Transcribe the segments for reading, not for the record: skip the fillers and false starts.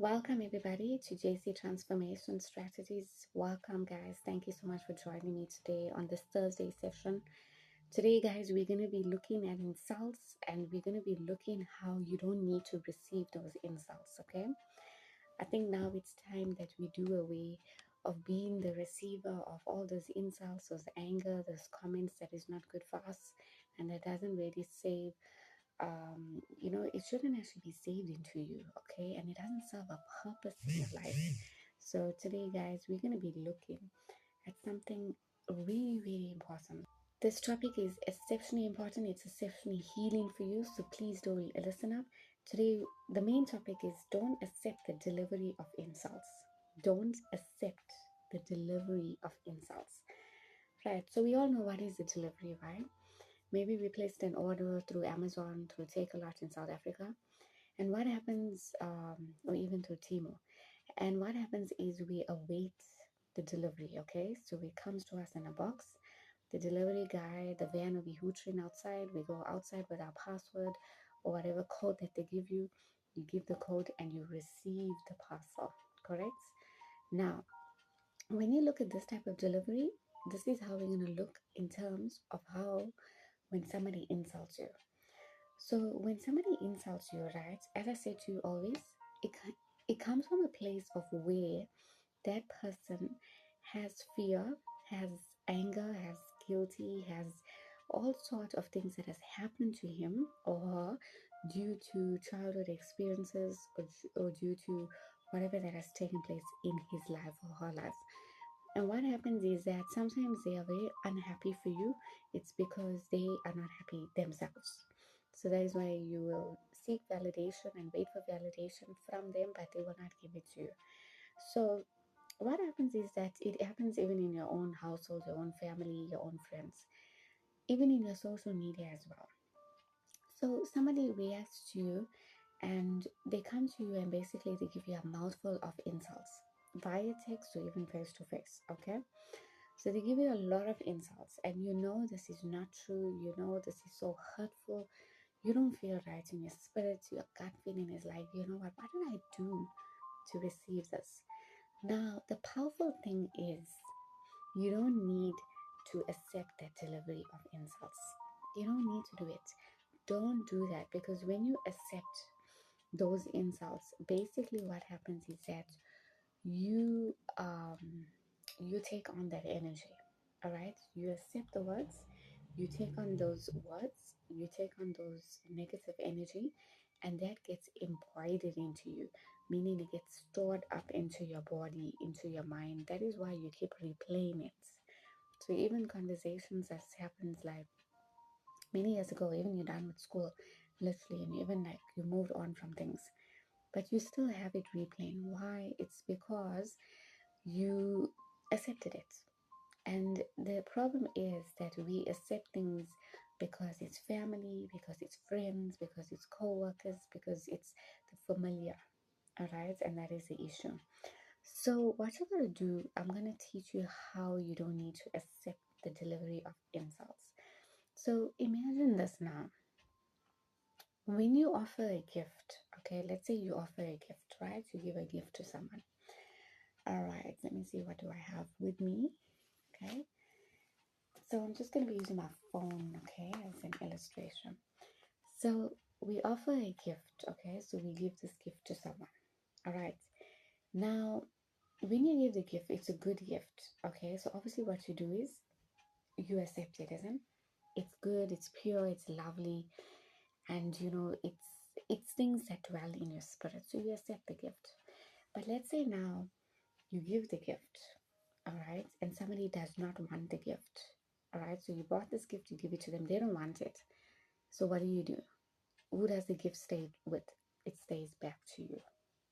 Welcome everybody to JC Transformation Strategies. Welcome guys. Thank you so much for joining me today on this Thursday session. Today guys, we're going to be looking at insults and we're going to be looking how you don't need to receive those insults, okay? I think now it's time that we do away of being the receiver of all those insults, those anger, those comments that is not good for us and that doesn't really save it shouldn't actually be saved into you, okay? And it doesn't serve a purpose in your life. So today, guys, we're going to be looking at something really, really important. This topic is exceptionally important. It's exceptionally healing for you. So please do listen up. Today, the main topic is don't accept the delivery of insults. Don't accept the delivery of insults. Right. So we all know what is the delivery, right? Maybe we placed an order through Amazon, through Take-A-Lot in South Africa. And what happens, or even through Timo, and what happens is we await the delivery, okay? So it comes to us in a box. The delivery guy, the van will be hootering outside. We go outside with our password or whatever code that they give you. You give the code and you receive the parcel, correct? Now, when you look at this type of delivery, this is how we're going to look in terms of how when somebody insults you. So when somebody insults you, right, as I said to you always, it comes from a place of where that person has fear, has anger, has guilty, has all sorts of things that has happened to him or her due to childhood experiences or due to whatever that has taken place in his life or her life. And what happens is that sometimes they are very unhappy for you. It's because they are not happy themselves. So that is why you will seek validation and wait for validation from them, but they will not give it to you. So what happens is that it happens even in your own household, your own family, your own friends, even in your social media as well. So somebody reacts to you and they come to you and basically they give you a mouthful of insults via text or even face to face, okay? So they give you a lot of insults and you know this is not true, you know this is so hurtful, you don't feel right in your spirit, your gut feeling is like, you know what did I do to receive this? Now, the powerful thing is you don't need to accept that delivery of insults. You don't need to do it. Don't do that because when you accept those insults, basically what happens is that you you take on that energy. All right, you accept the words, you take on those words, you take on those negative energy, and that gets embroidered into you, meaning it gets stored up into your body, into your mind. That is why you keep replaying it. So even conversations that happens like many years ago, even you're done with school, literally, and even like you moved on from things, but you still have it replaying. Why? It's because you accepted it. And the problem is that we accept things because it's family, because it's friends, because it's co-workers, because it's the familiar. All right, and that is the issue. So what you're going to do, I'm going to teach you how you don't need to accept the delivery of insults. So imagine this now. When you offer a gift, okay, let's say you offer a gift, right? You give a gift to someone. All right, let me see, what do I have with me? Okay, so I'm just going to be using my phone, okay, as an illustration. So we offer a gift, okay, so we give this gift to someone. All right, now when you give the gift, it's a good gift, okay, so obviously what you do is you accept it, isn't it? It's good, it's pure, it's lovely, and you know it's things that dwell in your spirit, so you accept the gift. But let's say now you give the gift, all right, and somebody does not want the gift. All right, so you bought this gift, you give it to them, they don't want it. So what do? Who does the gift stay with? It stays back to you.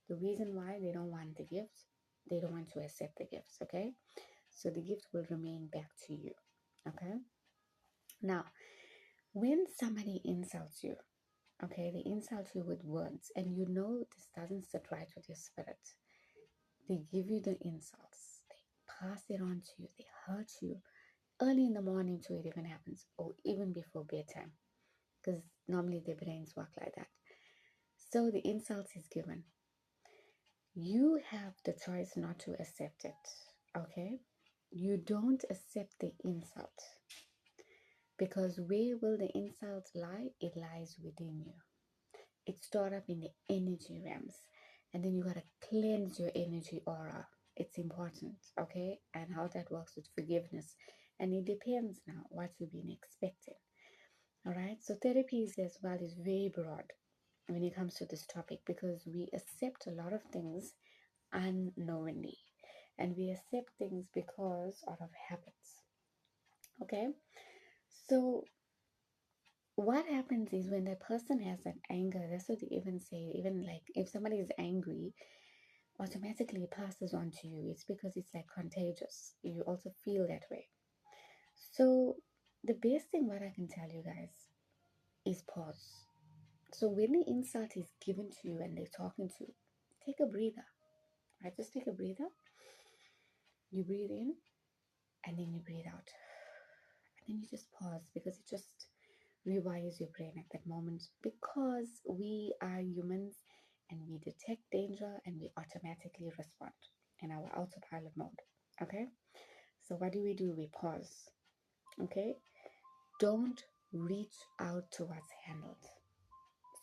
The reason why they don't want the gift, they don't want to accept the gifts, okay? So the gift will remain back to you, okay? Now, when somebody insults you, okay, they insult you with words, and you know this doesn't sit right with your spirit. They give you the insults, they pass it on to you, they hurt you. Early in the morning, too, it even happens, or even before bedtime, because normally their brains work like that. So the insult is given. You have the choice not to accept it, okay? You don't accept the insult, because where will the insult lie? It lies within you. It's stored up in the energy realms, and then you got to cleanse your energy aura. It's important, okay? And how that works with forgiveness, and it depends now what you've been expecting. All right, so therapies as well is very broad when it comes to this topic, because we accept a lot of things unknowingly, and we accept things because out of habits. Okay, so what happens is when the person has an anger, that's what they even say, even like if somebody is angry, automatically it passes on to you. It's because it's like contagious. You also feel that way. So the best thing what I can tell you guys is pause. So when the insult is given to you and they're talking to you, take a breather. Right? Just take a breather. You breathe in and then you breathe out. And then you just pause, because it just rewires your brain at that moment, because we are humans and we detect danger and we automatically respond in our autopilot mode. Okay, so what do? We pause. Okay, don't reach out to what's handled.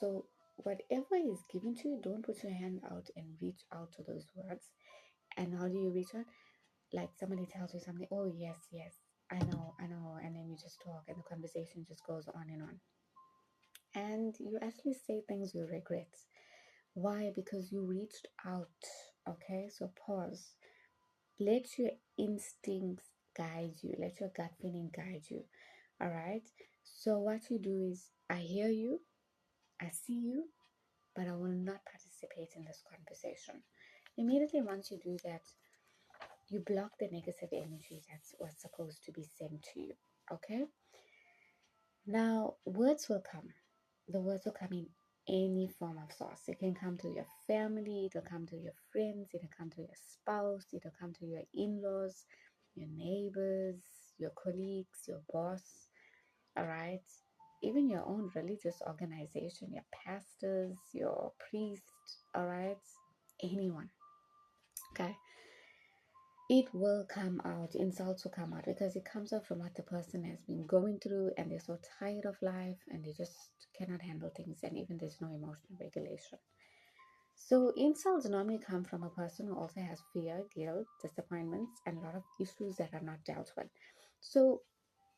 So whatever is given to you, don't put your hand out and reach out to those words. And how do you reach out? Like somebody tells you something, oh yes, yes, I know, and then you just talk and the conversation just goes on and on, and you actually say things you regret. Why? Because you reached out. Okay, so pause. Let your instincts guide you, let your gut feeling guide you. All right, so what you do is, I hear you, I see you, but I will not participate in this conversation. Immediately once you do that, you block the negative energy that's what's supposed to be sent to you. Okay, now words will come. The words will come in any form of source. It can come to your family, it'll come to your friends, it'll come to your spouse, it'll come to your in-laws, your neighbors, your colleagues, your boss. All right, even your own religious organization, your pastors, your priest. All right, anyone. Okay, it will come out. Insults will come out, because it comes out from what the person has been going through, and they're so tired of life and they just cannot handle things, and even there's no emotional regulation. So insults normally come from a person who also has fear, guilt, disappointments, and a lot of issues that are not dealt with. So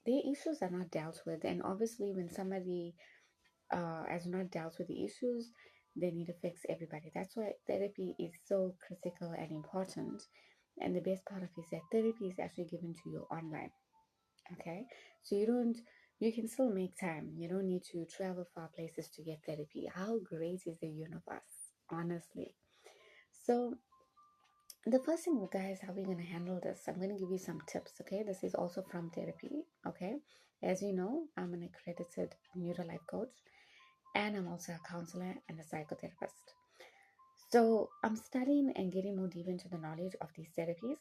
the issues are not dealt with, and obviously when somebody has not dealt with the issues, they need to fix everybody. That's why therapy is so critical and important. And the best part of it is that therapy is actually given to you online. Okay, so you can still make time. You don't need to travel far places to get therapy. How great is the universe, honestly? So the first thing, guys, how we're going to handle this, I'm going to give you some tips. Okay, this is also from therapy. Okay, as you know, I'm an accredited neuro life coach, and I'm also a counselor and a psychotherapist. So I'm studying and getting more deep into the knowledge of these therapies.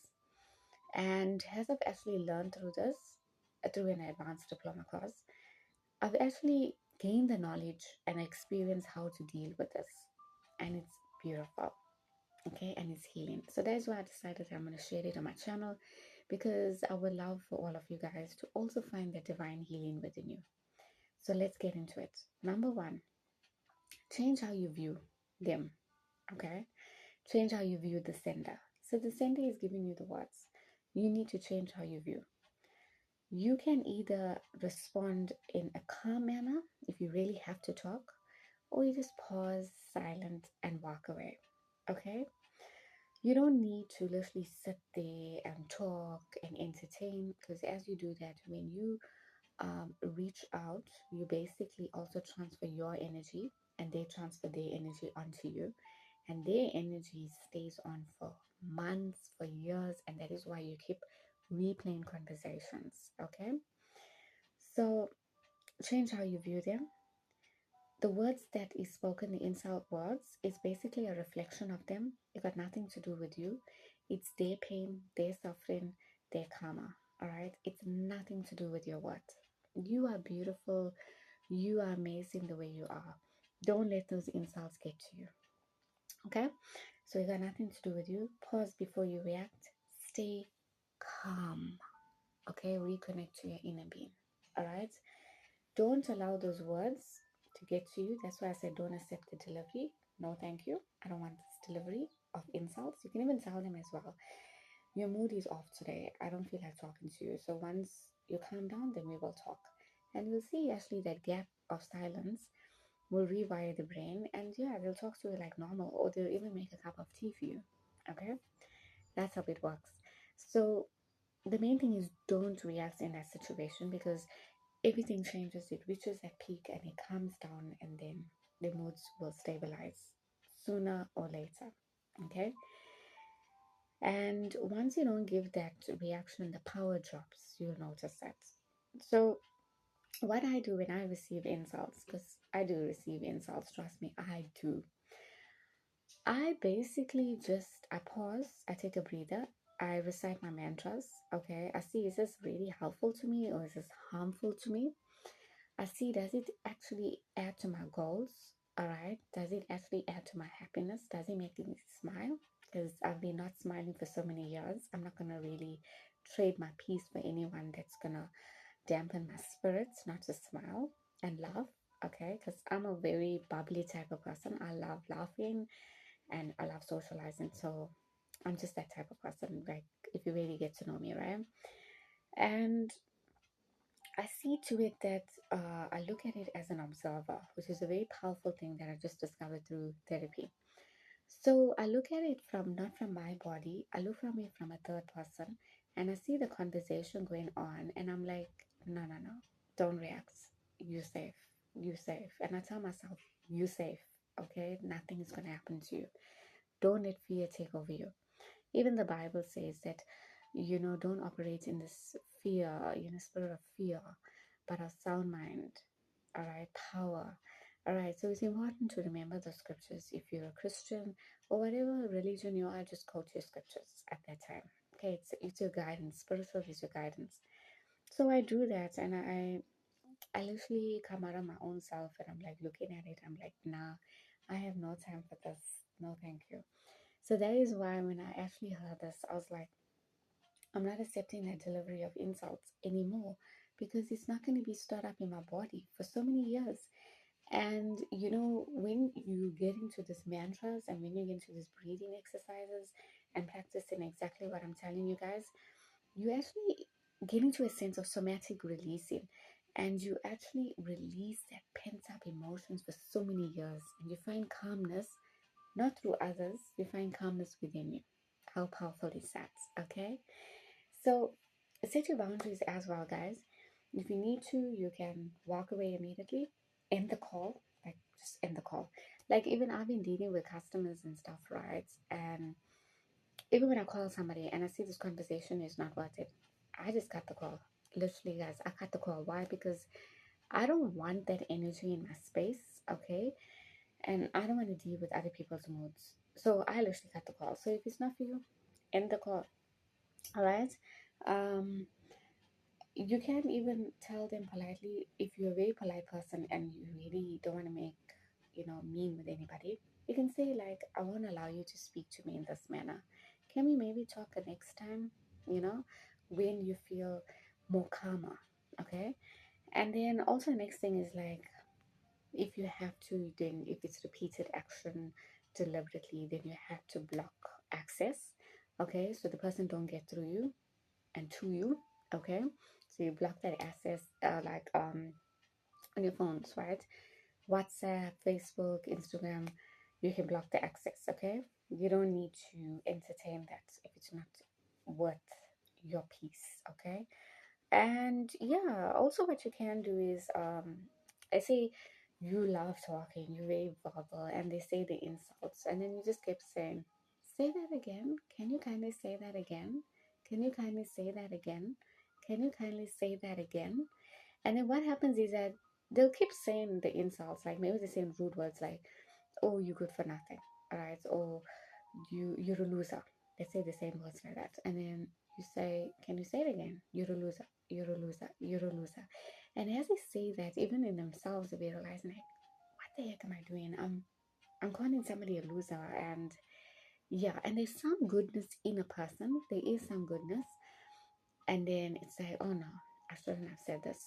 And as I've actually learned through this, through an advanced diploma course, I've actually gained the knowledge and experienced how to deal with this. And it's beautiful. Okay, and it's healing. So that's why I decided I'm going to share it on my channel, because I would love for all of you guys to also find the divine healing within you. So let's get into it. Number one, change how you view them. Okay, change how you view the sender. So the sender is giving you the words. You need to change how you view. You can either respond in a calm manner if you really have to talk, or you just pause, silent, and walk away. Okay? You don't need to literally sit there and talk and entertain, because as you do that, when you reach out, you basically also transfer your energy, and they transfer their energy onto you, and their energy stays on for months, for years, and that is why you keep replaying conversations. Okay, so change how you view them. The words that is spoken, the insult words, is basically a reflection of them. It got nothing to do with you. It's their pain, their suffering, their karma. All right, it's nothing to do with your words. You are beautiful. You are amazing the way you are. Don't let those insults get to you. Okay, so it got nothing to do with you. Pause before you react. Stay calm. Okay, reconnect to your inner being. All right, don't allow those words to get to you. That's why I said don't accept the delivery. No, thank you. I don't want this delivery of insults. You can even tell them as well. Your mood is off today. I don't feel like talking to you. So once you calm down, then we will talk. And you'll see actually that gap of silence will rewire the brain. And yeah, they'll talk to you like normal, or they'll even make a cup of tea for you. Okay? That's how it works. So the main thing is don't react in that situation, because everything changes. It reaches that peak and it comes down, and then the moods will stabilize sooner or later. Okay? And once you don't give that reaction, the power drops. You'll notice that. So, what I do when I receive insults, because I do receive insults, trust me, I do. I basically just I pause, I take a breather, I recite my mantras. Okay, I see, is this really helpful to me or is this harmful to me? I see, does it actually add to my goals? All right, does it actually add to my happiness? Does it make me smile? Because I've been not smiling for so many years. I'm not gonna really trade my peace for anyone that's gonna dampen my spirits, not to smile and laugh. Okay, because I'm a very bubbly type of person. I love laughing and I love socializing. So I'm just that type of person. Like, if you really get to know me, right? And I see to it that I look at it as an observer, which is a very powerful thing that I just discovered through therapy. So I look at it from not from my body, I look from it from a third person, and I see the conversation going on, and I'm like, no, no, no, don't react. You safe, you safe. And I tell myself, you safe, okay? Nothing is gonna happen to you. Don't let fear take over you. Even the Bible says that, don't operate in this fear, spirit of fear, but a sound mind. All right, power. All right, so it's important to remember the scriptures. If you're a Christian or whatever religion you are, just quote your scriptures at that time. Okay, it's your guidance. Spiritual is your guidance. So I do that, and I literally come out of my own self, and I'm like looking at it. I'm like, nah, I have no time for this. No, thank you. So that is why when I actually heard this, I was like, I'm not accepting that delivery of insults anymore, because it's not going to be stored up in my body for so many years. And when you get into these mantras and when you get into these breathing exercises and practicing exactly what I'm telling you guys, you actually get into a sense of somatic releasing, and you actually release that pent up emotions for so many years, and you find calmness not through others, you find calmness within you. How powerful is that? Okay, so set your boundaries as well, guys. If you need to, you can walk away immediately, end the call, like just end the call. Like, even I've been dealing with customers and stuff, right? And even when I call somebody and I see this conversation is not worth it, I just cut the call. Literally, guys, I cut the call. Why? Because I don't want that energy in my space, okay? And I don't want to deal with other people's moods. So I literally cut the call. So if it's not for you, end the call. All right. Um, you can even tell them politely, if you're a very polite person and you really don't want to make, mean with anybody. You can say like, I won't allow you to speak to me in this manner. Can we maybe talk a next time? When you feel more calmer. Okay. And then also next thing is like, if you have to, then if it's repeated action deliberately, then you have to block access. Okay, so the person don't get through you and to you. Okay, so you block that access, like on your phones, right? WhatsApp, Facebook, Instagram, you can block the access. Okay, you don't need to entertain that if it's not worth your peace. Okay, and yeah, also what you can do is, I say you love talking, you're very verbal, and they say the insults, and then you just keep saying, say that again. Can you kindly say that again? Can you kindly say that again? Can you kindly say that again? And then what happens is that they'll keep saying the insults, like maybe they're saying rude words like, oh, you good for nothing, all right, or you're a loser. They say the same words like that, and then you say, can you say it again? You're a loser, you're a loser, you're a loser. And as they say that, even in themselves, they realize like, what the heck am I doing? I'm calling somebody a loser. And yeah, and there's some goodness in a person. There is some goodness. And then it's like, oh no, I shouldn't have said this.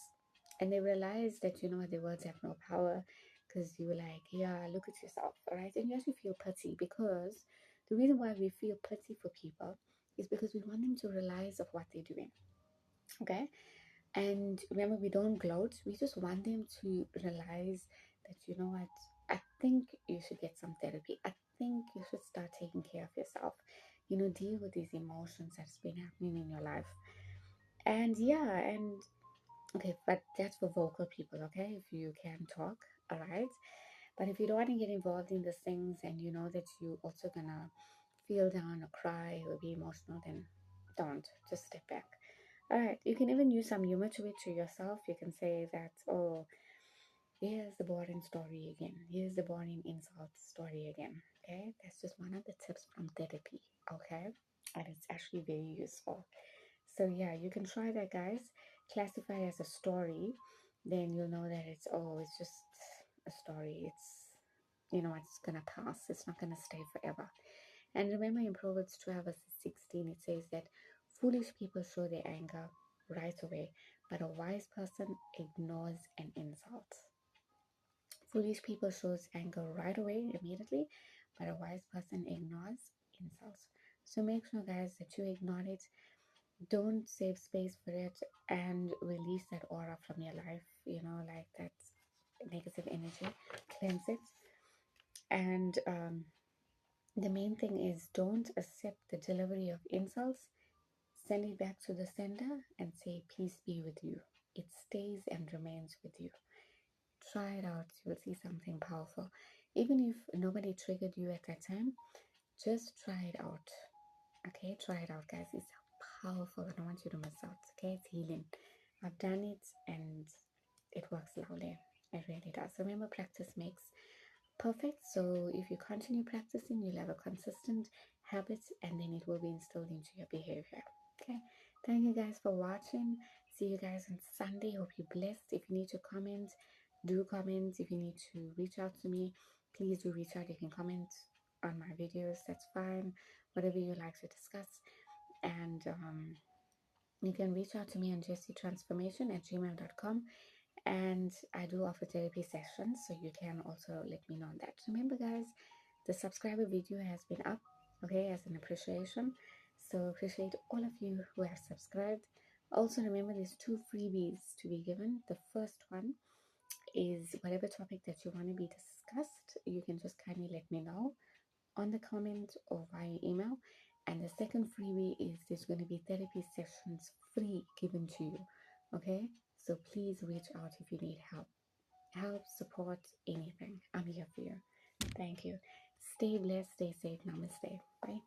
And they realize that, you know what, their words have no power, because you were like, yeah, look at yourself, all right? And you actually feel pity, because the reason why we feel pity for people is because we want them to realize of what they're doing, okay? And remember, we don't gloat. We just want them to realize that, you know what, I think you should get some therapy. I think you should start taking care of yourself. You know, deal with these emotions that's been happening in your life. And yeah, and okay, but that's for vocal people, okay? If you can talk, all right? But if you don't want to get involved in these things, and you know that you also gonna feel down or cry or be emotional, then don't. Just step back. All right, you can even use some humor to it to yourself. You can say that, oh, here's the boring story again. Here's the boring insult story again. Okay, that's just one of the tips from therapy. Okay, and it's actually very useful. So yeah, you can try that, guys. Classify as a story, then you'll know that it's just a story. It's gonna pass. It's not gonna stay forever. And remember, in Proverbs 12 verse 16, it says that foolish people show their anger right away, but a wise person ignores an insult. Foolish people shows anger right away, immediately, but a wise person ignores insults. So make sure, guys, that you ignore it. Don't save space for it, and release that aura from your life, like that negative energy. Cleanse it. And the main thing is, don't accept the delivery of insults. Send it back to the sender and say, peace be with you. It stays and remains with you. Try it out. You'll see something powerful. Even if nobody triggered you at that time, just try it out. Okay, try it out, guys. It's powerful. I don't want you to miss out. Okay, it's healing. I've done it and it works loudly. It really does. Remember, practice makes perfect. So if you continue practicing, you'll have a consistent habit, and then it will be instilled into your behavior. Okay, thank you guys for watching. See you guys on Sunday. Hope you're blessed. If you need to comment, do comment. If you need to reach out to me, please do reach out. You can comment on my videos. That's fine. Whatever you like to discuss. And you can reach out to me on jesctransformation@gmail.com. And I do offer therapy sessions, so you can also let me know on that. Remember, guys, the subscriber video has been up, okay, as an appreciation. So appreciate all of you who have subscribed. Also, remember, there's 2 freebies to be given. The first one is whatever topic that you want to be discussed, you can just kindly let me know on the comment or via email. And the second freebie is there's going to be therapy sessions free given to you. Okay, so please reach out if you need help, support, anything. I'm here for you. Thank you. Stay blessed, stay safe. Namaste. Bye.